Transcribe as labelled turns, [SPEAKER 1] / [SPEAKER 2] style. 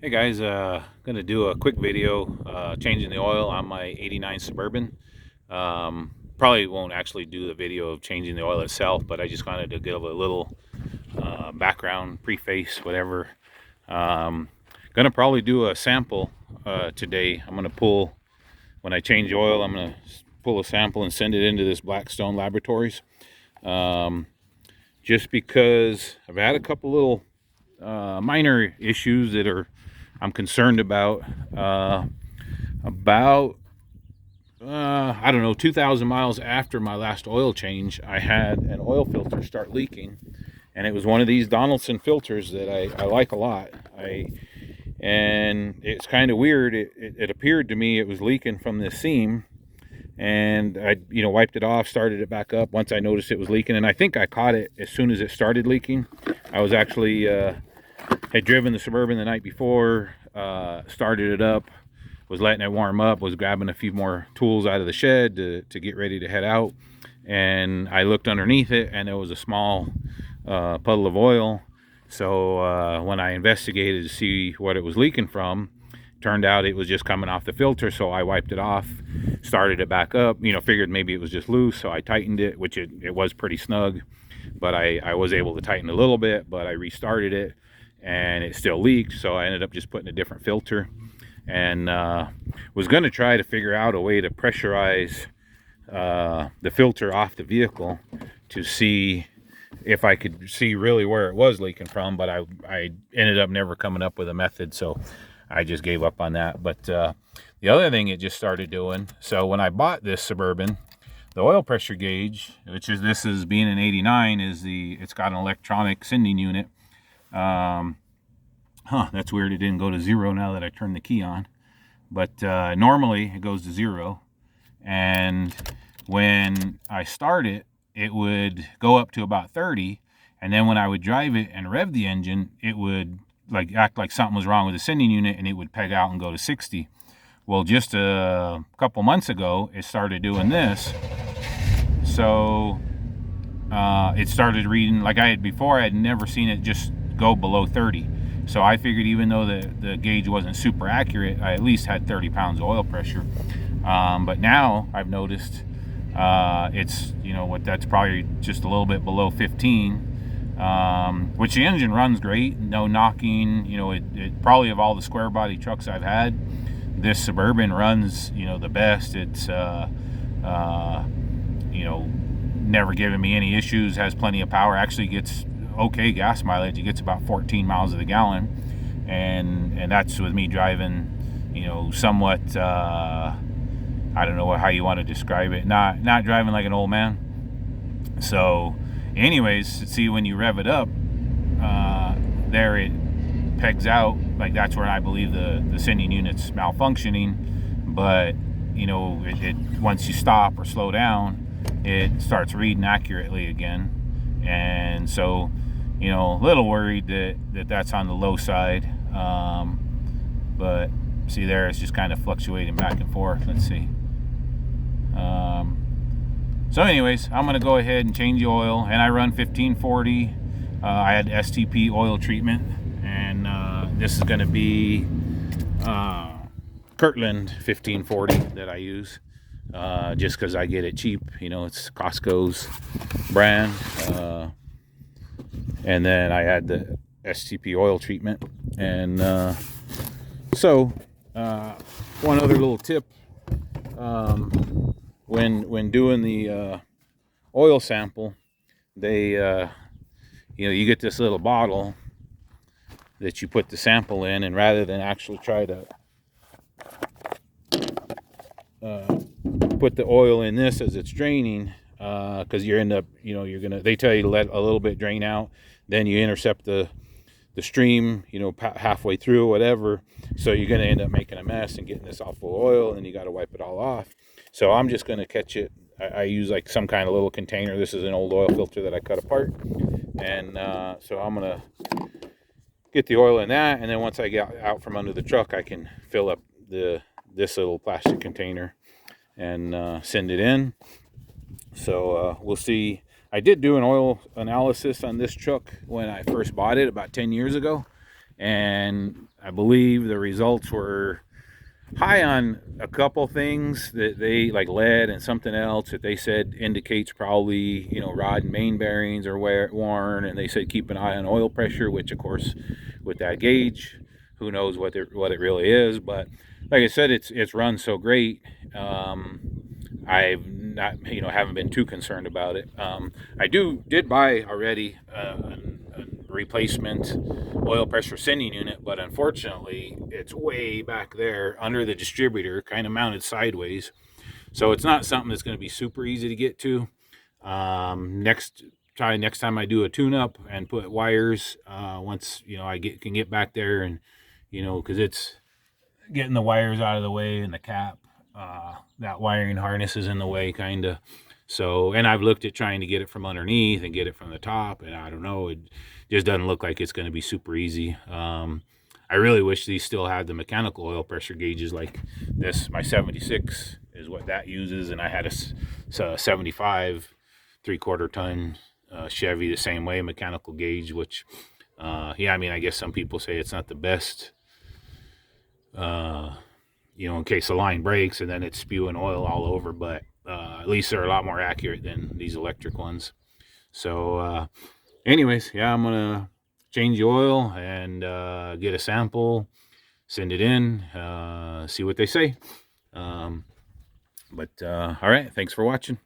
[SPEAKER 1] Hey guys, gonna do a quick video changing the oil on my '89 Suburban. Probably won't actually do the video of changing the oil itself, but I just wanted to give a little background, preface, whatever. Gonna probably do a sample today. I'm gonna pull, when I change the oil, I'm gonna pull a sample and send it into this Blackstone Laboratories. Just because I've had a couple little minor issues that I'm concerned about. About I don't know, 2,000 miles after my last oil change, I had an oil filter start leaking, and it was one of these Donaldson filters that I like a lot. And it's kind of weird. It appeared to me it was leaking from this seam, and I wiped it off, started it back up once I noticed it was leaking, and I think I caught it as soon as it started leaking. I was actually had driven the Suburban the night before, started it up, was letting it warm up, was grabbing a few more tools out of the shed to get ready to head out, and I looked underneath it and there was a small puddle of oil. So when I investigated to see what it was leaking from, turned out it was just coming off the filter. So I wiped it off, started it back up, figured maybe it was just loose, so I tightened it, which it was pretty snug, but I was able to tighten a little bit. But I restarted it and it still leaked, so I ended up just putting a different filter, and was going to try to figure out a way to pressurize the filter off the vehicle to see if I could see really where it was leaking from, but I ended up never coming up with a method, so I just gave up on that. But the other thing it just started doing, so when I bought this Suburban, the oil pressure gauge, this is being an '89, it's got an electronic sending unit. That's weird. It didn't go to 0 now that I turned the key on. But normally it goes to 0. And when I start it, it would go up to about 30. And then when I would drive it and rev the engine, it would act like something was wrong with the sending unit, and it would peg out and go to 60. Well, just a couple months ago, it started doing this. So it started reading like I had before. I had never seen it just go below 30. So I figured, even though the gauge wasn't super accurate, I at least had 30 pounds of oil pressure. But now I've noticed it's, that's probably just a little bit below 15, which the engine runs great, no knocking. It probably, of all the square body trucks I've had, this Suburban runs, the best. It's, never given me any issues, has plenty of power, actually gets okay gas mileage. It gets about 14 miles to the gallon, and that's with me driving, somewhat, I don't know how you want to describe it, not driving like an old man. So anyways, see, when you rev it up, there it pegs out, like that's where I believe the sending unit's malfunctioning. But it once you stop or slow down, it starts reading accurately again. And so, a little worried that's on the low side. But see there, it's just kind of fluctuating back and forth. Let's see. So anyways, I'm going to go ahead and change the oil, and I run 1540. I had STP oil treatment, and this is going to be Kirtland 1540 that I use, just because I get it cheap. It's Costco's brand. And then I had the STP oil treatment. And so one other little tip, when doing the oil sample, they you get this little bottle that you put the sample in, and rather than actually try to put the oil in this as it's draining, because you end up, they tell you to let a little bit drain out, then you intercept the stream, halfway through, whatever. So you're going to end up making a mess and getting this all full of oil, and you got to wipe it all off. So I'm just going to catch it. I use like some kind of little container. This is an old oil filter that I cut apart, and so I'm going to get the oil in that, and then once I get out from under the truck, I can fill up this little plastic container and send it in. So we'll see. I did do an oil analysis on this truck when I first bought it about 10 years ago, and I believe the results were high on a couple things that they, like lead and something else that they said indicates probably, you know, rod and main bearings are worn, and they said keep an eye on oil pressure, which of course with that gauge, who knows what it really is. But like I said, it's run so great. I've not, you know, haven't been too concerned about it. I did buy already a replacement oil pressure sending unit, but unfortunately it's way back there under the distributor, kind of mounted sideways, so it's not something that's going to be super easy to get to. Next time I do a tune-up and put wires, once, you know, I can get back there, and, you know, because it's getting the wires out of the way and the cap, that wiring harness is in the way, kind of. So, and I've looked at trying to get it from underneath and get it from the top, and I don't know, it just doesn't look like it's going to be super easy. I really wish these still had the mechanical oil pressure gauges like this. My 76 is what that uses, and I had a 75 3/4 ton Chevy the same way, mechanical gauge, which, yeah, I mean, I guess some people say it's not the best, you know, in case the line breaks and then it's spewing oil all over, but at least they're a lot more accurate than these electric ones. So anyways, yeah, I'm gonna change the oil and get a sample, send it in, see what they say. But all right, thanks for watching.